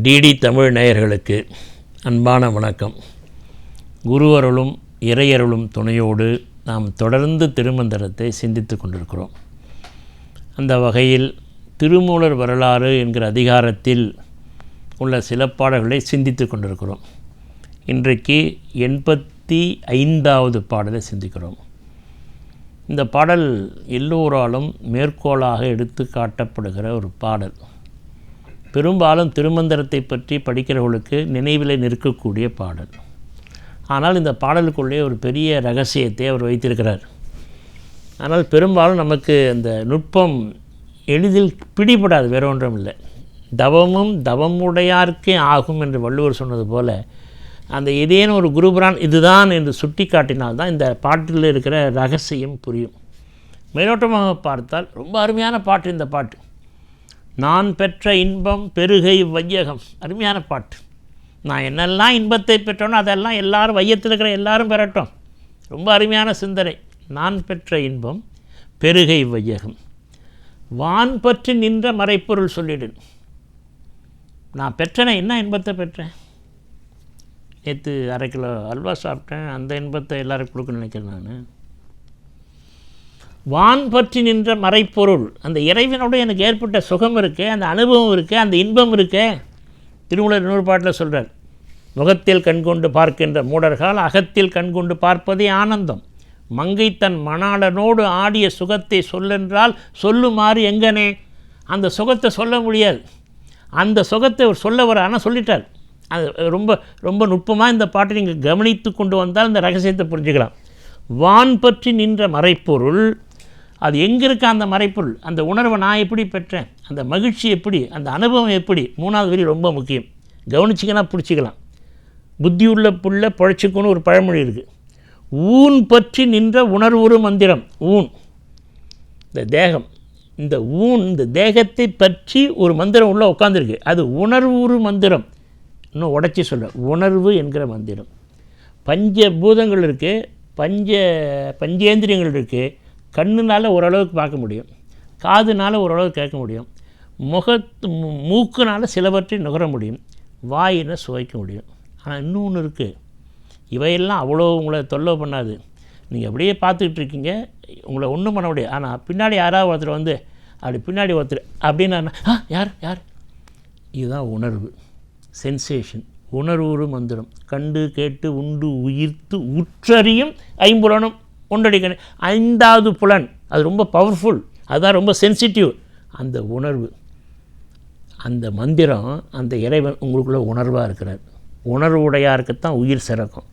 DD Tamil நேயர்களுக்கு அன்பான வணக்கம். குருவருளும் இறையருளும் துணையோடு நாம் தொடர்ந்து திருமந்திரத்தை சிந்தித்து கொண்டிருக்கிறோம். அந்த வகையில் திருமூலர் வரலாறு என்கிற அதிகாரத்தில் உள்ள சில பாடல்களை சிந்தித்து கொண்டிருக்கிறோம். இன்றைக்கு 85வது பாடலை சிந்திக்கிறோம். இந்த பாடல் எல்லோராலும் மேற்கோளாக எடுத்து காட்டப்படுகிற ஒரு பாடல். பெரும்பாலும் திருமந்திரத்தை பற்றி படிக்கிறவர்களுக்கு நினைவில் நிற்கக்கூடிய பாடல். ஆனால் இந்த பாடலுக்குள்ளே ஒரு பெரிய ரகசியத்தை அவர் வைத்திருக்கிறார். ஆனால் பெரும்பாலும் நமக்கு அந்த நுட்பம் எளிதில் பிடிபடாது. வேற ஒன்றும் இல்லை. தவமும் தவமுடையார்க்கே ஆகும் என்று வள்ளுவர் சொன்னது போல் அந்த ஏதேனும் ஒரு குருபுரான் இதுதான் என்று சுட்டி காட்டினால்தான் இந்த பாட்டில் இருக்கிற ரகசியம் புரியும். மேலோட்டமாக பார்த்தால் ரொம்ப அருமையான பாட்டு இந்த பாட்டு. நான் பெற்ற இன்பம் பெருகை வையகம், அருமையான பாட்டு. நான் என்னெல்லாம் இன்பத்தை பெற்றோனோ அதெல்லாம் எல்லாரும் வையத்தில் இருக்கிற எல்லாரும் பெறட்டும். ரொம்ப அருமையான சிந்தனை. நான் பெற்ற இன்பம் பெருகை வையகம், வான் பற்றி நின்ற மறைப்பொருள் சொல்லிடு. நான் பெற்றேனே, என்ன இன்பத்தை பெற்றேன்? நேற்று 1/2 கிலோ அல்வா சாப்பிட்டேன், அந்த இன்பத்தை எல்லோரும் கொடுக்கணும்னு நினைக்கிறேன். நான் வான் பற்றி நின்ற மறைப்பொருள், அந்த இறைவனோடு எனக்கு ஏற்பட்ட சுகம் இருக்கே, அந்த அனுபவம் இருக்கே, அந்த இன்பம் இருக்கே. திருமூலர் இன்னொரு பாட்டில் சொல்கிறார், முகத்தில் கண்கொண்டு பார்க்கின்ற மூடர்கள் அகத்தில் கண்கொண்டு பார்ப்பதே ஆனந்தம். மங்கை தன் மணாளனோடு ஆடிய சுகத்தை சொல்லென்றால் சொல்லுமாறு எங்கனே. அந்த சுகத்தை சொல்ல முடியாது. அந்த சுகத்தை அவர் சொல்ல வர, ஆனால் சொல்லிட்டார். அது ரொம்ப ரொம்ப நுட்பமாக இந்த பாட்டை நீங்கள் கவனித்து கொண்டு வந்தால் இந்த ரகசியத்தை புரிஞ்சுக்கலாம். வான் பற்றி நின்ற மறைப்பொருள், அது எங்கே இருக்க அந்த மறைப்பொருள், அந்த உணர்வை நான் எப்படி பெற்றேன், அந்த மகிழ்ச்சி எப்படி, அந்த அனுபவம் எப்படி. 3வது வரி ரொம்ப முக்கியம். கவனிச்சிங்கன்னா பிடிச்சிக்கலாம். புத்தியுள்ள புள்ள பழச்சிக்கணும் ஒரு பழமொழி இருக்குது. ஊன் பற்றி நின்ற உணர்வுறு மந்திரம். ஊன் இந்த தேகம், இந்த ஊன் இந்த தேகத்தை பற்றி ஒரு மந்திரம் உள்ளே உட்காந்துருக்கு. அது உணர்வுறு மந்திரம். இன்னும் உடச்சி சொல்ல, உணர்வு என்கிற மந்திரம். பஞ்சபூதங்கள் இருக்குது, பஞ்சேந்திரியங்கள் இருக்குது. கண்ணுனால் ஓரளவுக்கு பார்க்க முடியும், காதுனால் ஓரளவுக்கு கேட்க முடியும், மூக்குனால் சிலவற்றை நுகர முடியும், வாயினை சுவைக்க முடியும். ஆனால் இன்னொன்று இருக்குது. இவையெல்லாம் அவ்வளோ உங்களை தொல்லை பண்ணாது. நீங்கள் அப்படியே பார்த்துக்கிட்டு இருக்கீங்க, உங்களை ஒன்றும் பண்ண முடியாது. ஆனால் பின்னாடி யாராவது ஒருத்தர் வந்து அப்படி பின்னாடி ஒருத்தர் அப்படின்னா யார் யார், இதுதான் உணர்வு, சென்சேஷன். உணர்வுறு மந்திரம். கண்டு கேட்டு உண்டு உயிர்த்து உற்றறியும் ஐம்புலனும் ஒன்றடிக்க. 5வது புலன் அது ரொம்ப பவர்ஃபுல், அதுதான் ரொம்ப சென்சிட்டிவ். அந்த உணர்வு, அந்த மந்திரம், அந்த இறைவன் உங்களுக்குள்ள உணர்வாக இருக்கிறார். உணர்வுடையாருக்குத்தான் உயிர் சிறக்கும்.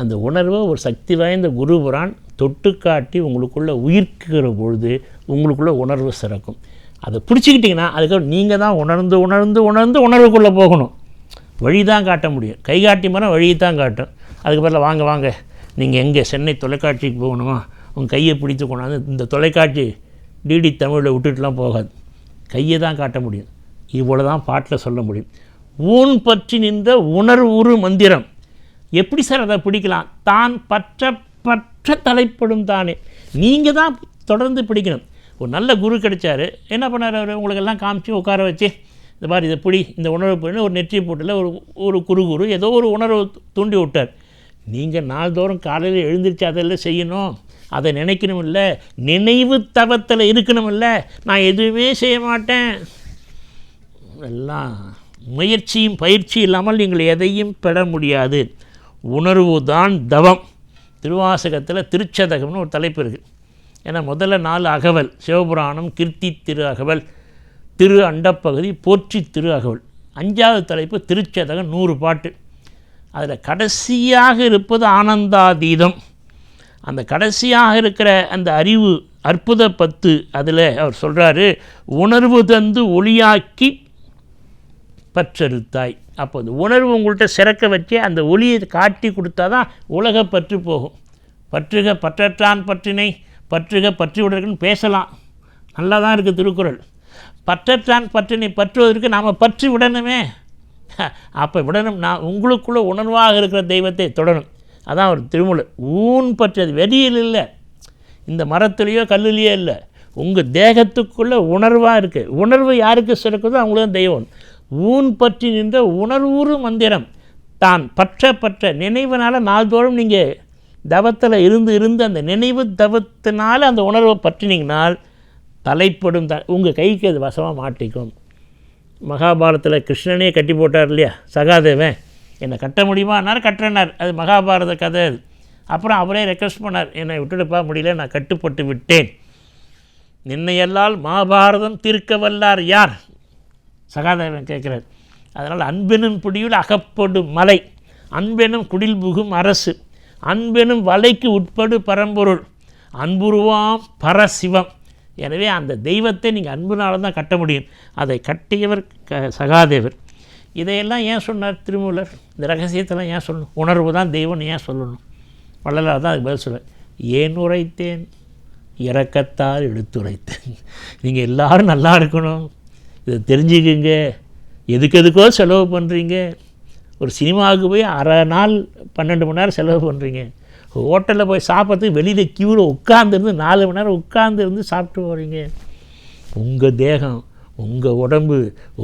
அந்த உணர்வை ஒரு சக்தி வாய்ந்த குருபுரான் தொட்டு காட்டி உங்களுக்குள்ளே உயிர்க்கிற பொழுது உங்களுக்குள்ள உணர்வு சிறக்கும். அதை பிடிச்சிக்கிட்டிங்கன்னா அதுக்கப்புறம் நீங்கள் தான் உணர்ந்து உணர்ந்து உணர்ந்து உணர்வுக்குள்ளே போகணும். வழி தான் காட்ட முடியும். கை காட்டி மரம் வழி தான் காட்டும். அதுக்கு பதில் வாங்க வாங்க நீங்கள் எங்கே சென்னை தொலைக்காட்சிக்கு போகணுமா, உங்கள் கையை பிடித்து கொண்டாந்து இந்த தொலைக்காட்சி டிடி தமிழில் விட்டுட்டுலாம் போகாது. கையை தான் காட்ட முடியும். இவ்வளோ தான் பாட்டில் சொல்ல முடியும். ஊன் பற்றி நின்ற உணர்வுறு மந்திரம். எப்படி சார் அதை பிடிக்கலாம்? தான் பற்ற பற்ற தலைப்படும் தானே. நீங்கள் தான் தொடர்ந்து பிடிக்கணும். ஒரு நல்ல குரு கிடைச்சார், என்ன பண்ணார் அவர்? உங்களுக்கெல்லாம் காமிச்சு உட்கார வச்சு இந்த மாதிரி இதை பிடி, இந்த உணர்வு போயின்னு ஒரு நெற்றி போட்டில் ஒரு குரு ஏதோ ஒரு உணர்வு தூண்டி விட்டார். நீங்கள் நாள்தோறும் காலையில் எழுந்திரிச்சு அதெல்லாம் செய்யணும், அதை நினைக்கணும் இல்லை, நினைவு தவத்தில் இருக்கணும் இல்லை. நான் எதுவுமே செய்ய மாட்டேன், எல்லாம் முயற்சியும் பயிற்சி இல்லாமல் நீங்கள் எதையும் பெற முடியாது. உணர்வு தான் தவம். திருவாசகத்தில் திருச்சதகம்னு ஒரு தலைப்பு இருக்குது. ஏன்னா முதல்ல 4 அகவல், சிவபுராணம், கீர்த்தி திரு அகவல், திரு அண்டப்பகுதி, போற்றி திரு அகவல். 5வது தலைப்பு திருச்சதகம், 100 பாட்டு. அதில் கடைசியாக இருப்பது ஆனந்தாதீதம். அந்த கடைசியாக இருக்கிற அந்த அறிவு அற்புத 10, அதில் அவர் சொல்கிறாரு, உணர்வு தந்து ஒளியாக்கி பற்றறுத்தாய். அப்போ அந்த உணர்வு உங்கள்கிட்ட சிறக்க வச்சு அந்த ஒளியை காட்டி கொடுத்தா தான் உலக பற்று போகும். பற்றுக பற்றற்றான் பற்றினை பற்றுக பற்றி விடுறதுன்னு பேசலாம், நல்லா தான் இருக்குது திருக்குறள். பற்றற்றான் பற்றினை பற்றுவதற்கு நாம் பற்றி விடணுமே. அப்போ விடணும். நான் உங்களுக்குள்ளே உணர்வாக இருக்கிற தெய்வத்தை தொடரும். அதான் ஒரு திருமூலர். ஊன் பற்றது வெளியில் இல்லை, இந்த மரத்துலேயோ கல்லுலேயோ இல்லை, உங்கள் தேகத்துக்குள்ளே உணர்வாக இருக்குது. உணர்வு யாருக்கு சிறக்குதோ அவங்களுக்கு தான் தெய்வம். ஊன் பற்றி நின்ற உணர்வுறு மந்திரம். தான் பற்ற நினைவினால் நாள்தோறும் நீங்கள் தவத்தில் இருந்து அந்த நினைவு தவத்தினால் அந்த உணர்வை பற்றினீங்கனால் தலைப்படும் உங்கள் கைக்கு அது வசமாக மாட்டிக்கும். மகாபாரதத்தில் கிருஷ்ணனே கட்டி போட்டார் இல்லையா சகாதேவன், என்னை கட்ட முடியுமானார், கட்டுறனார். அது மகாபாரத கதை. அது அப்புறம் அவரே ரெக்வஸ்ட் பண்ணார், என்னை விட்டுடுப்பா முடியல, நான் கட்டுப்பட்டு விட்டேன். நின்னையல்லால் மகாபாரதம் தீர்க்க வல்லார் யார்? சகாதேவன் கேட்குறார். அதனால் அன்பெனும் பிடியில் அகப்படும் மலை, அன்பெனும் குடில் புகும் அரசு, அன்பெனும் வலைக்கு உட்படு பரம்பொருள், அன்புருவாம் பரசிவம். எனவே அந்த தெய்வத்தை நீங்கள் அன்புனால தான் கட்ட முடியும். அதை கட்டியவர் சகாதேவர். இதையெல்லாம் ஏன் சொன்னார் திருமூலர்? இந்த ரகசியத்தெல்லாம் ஏன் சொல்லணும்? உணர்வு தான் தெய்வம்னு ஏன் சொல்லணும்? வள்ளலார் தான் அதுக்கு பதில் சொல்ல, ஏன் உரைத்தேன் இரக்கத்தால் எடுத்துரைத்தேன். நீங்கள் எல்லோரும் நல்லா இருக்கணும், இதை தெரிஞ்சுக்குங்க. எதுக்கோ செலவு பண்ணுறீங்க. ஒரு சினிமாவுக்கு போய் அரை நாள் 12 மணி நேரம் செலவு பண்ணுறீங்க. ஹோட்டலில் போய் சாப்பிட்றதுக்கு வெளியில் க்யூவில் உட்காந்துருந்து 4 மணி நேரம் உட்காந்துருந்து சாப்பிட்டு போகிறீங்க. உங்கள் தேகம், உங்கள் உடம்பு,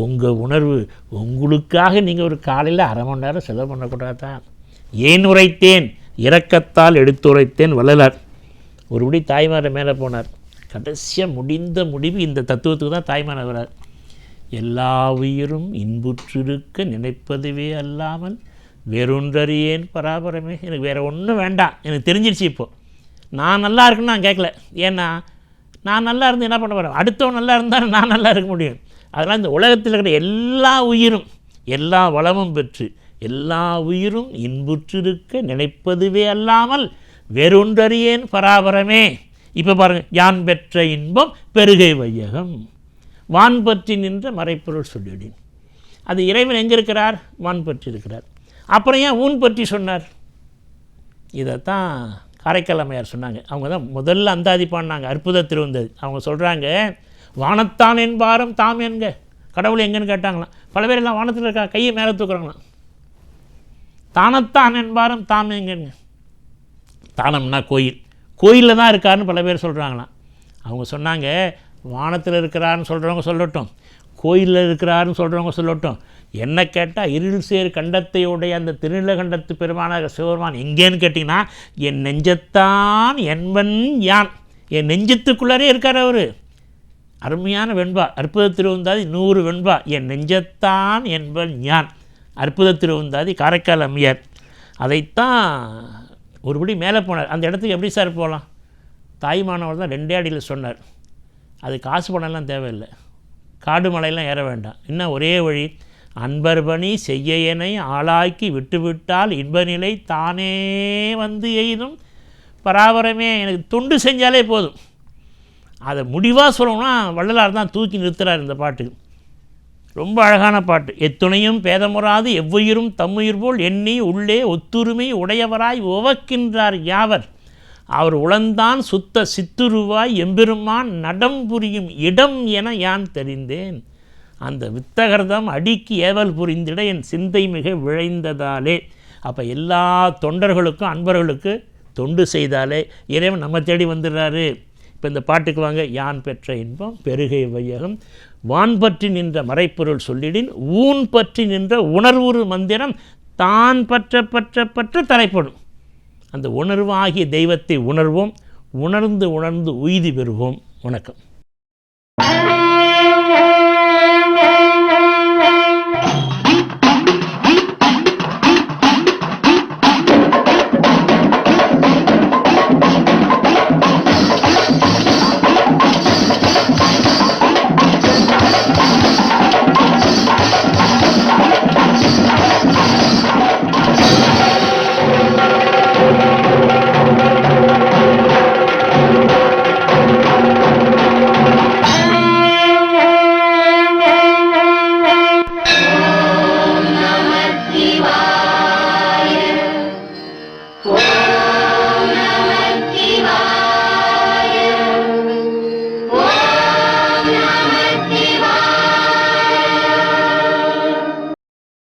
உங்கள் உணர்வு, உங்களுக்காக நீங்கள் ஒரு காலையில் அரை மணி நேரம் செலவு பண்ணக்கூடாதான். ஏன் உரைத்தேன் இரக்கத்தால் எடுத்துரைத்தேன் வள்ளலார். ஒருபடி தாய்மாரை மேலே போனார். கடைசியாக முடிந்த முடிவு இந்த தத்துவத்துக்கு தான் தாய்மாரை வரார். எல்லா உயிரும் இன்புற்றிருக்க நினைப்பதுவே அல்லாமல் வேறொன்றறியேன் பராபரமே. எனக்கு வேறு ஒன்றும் வேண்டாம், எனக்கு தெரிஞ்சிருச்சு. இப்போது நான் நல்லா இருக்குன்னு நான் கேட்கல. ஏன்னா நான் நல்லா இருந்து என்ன பண்ண போகிறேன்? அடுத்தவன் நல்லா இருந்தால் நான் நல்லா இருக்க முடியும். அதனால் இந்த உலகத்தில் இருக்கிற எல்லா உயிரும் எல்லா வளமும் பெற்று எல்லா உயிரும் இன்புற்றிருக்க நினைப்பதுவே அல்லாமல் வேறொன்றறியேன் பராபரமே. இப்போ பாருங்கள், யான் பெற்ற இன்பம் பெருகை வையகம், வான் பற்றி நின்ற மறைப்பொருள் சொல்லிவிடேன். அது இறைவன் எங்கே இருக்கிறார்? வான் பற்றி இருக்கிறார். அப்புறம் ஏன் ஊன் பற்றி சொன்னார்? இதைத்தான் காரைக்கால் அம்மையார் சொன்னாங்க. அவங்க தான் முதல்ல அந்தாதி பாடினாங்க, அற்புத திருவந்தது. அவங்க சொல்கிறாங்க, வானத்தான் என்பாரம் தாம் என்க. கடவுள் எங்கன்னு கேட்டாங்களாம். பல பேர் எல்லாம் வானத்தில் இருக்கா, கையை மேலே தூக்குறாங்களாம். தானத்தான் என்பாரம் தாம் எங்கன்னு. தானம்னா கோயில், கோயிலில் தான் இருக்காருன்னு பல பேர் சொல்கிறாங்களாம். அவங்க சொன்னாங்க, வானத்தில் இருக்கிறாருன்னு சொல்கிறவங்க சொல்லட்டும், கோயிலில் இருக்கிறாருன்னு சொல்கிறவங்க சொல்லட்டும். என்ன கேட்டால் இருள் சேர் கண்டத்தையுடைய அந்த திருநிலகண்டத்து பெருமானாக சிவபெருமான் எங்கேன்னு கேட்டிங்கன்னா, என் நெஞ்சத்தான் என்பன் யான். என் நெஞ்சத்துக்குள்ளாரே இருக்கார் அவர். அருமையான வெண்பா, அற்புத திருவந்தாதி 100 வெண்பா. என் நெஞ்சத்தான் என்பன் யான், அற்புத திருவந்தாதி காரைக்கால் அம்மையார். அதைத்தான் ஒருபடி மேலே போனார். அந்த இடத்துக்கு எப்படி சார் போகலாம்? தாய்மானவர் தான் 2 அடியில் சொன்னார். அது காசு பணம்லாம் தேவையில்லை, காடு மலையெல்லாம் ஏற வேண்டாம். இன்னும் ஒரே வழி, அன்பர்பணி செய்யனை ஆளாக்கி விட்டுவிட்டால் இன்பநிலை தானே வந்து எய்தும் பராபரமே. எனக்கு தொண்டு செஞ்சாலே போதும். அதை முடிவாக சொல்லணும்னா வள்ளலார் தான் தூக்கி நிறுத்துகிறார் இந்த பாட்டுக்கு. ரொம்ப அழகான பாட்டு. எத்துணையும் பேதமுறாது எவ்வுயிரும் தம்முயிர் போல் எண்ணி உள்ளே ஒத்துரிமை உடையவராய் உவக்கின்றார் யாவர். அவர் உளந்தான் சுத்த சித்துருவாய் எம்பெருமான் நடம் புரியும் இடம் என யான் தெரிந்தேன். அந்த வித்தகர்தம் அடிக்கு ஏவல் புரிந்திட என் சிந்தை மிக விழைந்ததாலே. அப்போ எல்லா தொண்டர்களுக்கும் அன்பர்களுக்கு தொண்டு செய்தாலே இறைவன் நம்ம தேடி வந்துடுறாரு. இப்போ இந்த பாட்டுக்கு வாங்க. யான் பெற்ற இன்பம் பெருகை வையகம், வான் பற்றி நின்ற மறைப்பொருள் சொல்லிடின், ஊன் பற்றி நின்ற உணர்வுறு மந்திரம் தான் பற்ற தலைப்படும். அந்த உணர்வு ஆகிய தெய்வத்தை உணர்வோம், உணர்ந்து உணர்ந்து உய்தி பெறுவோம். வணக்கம்.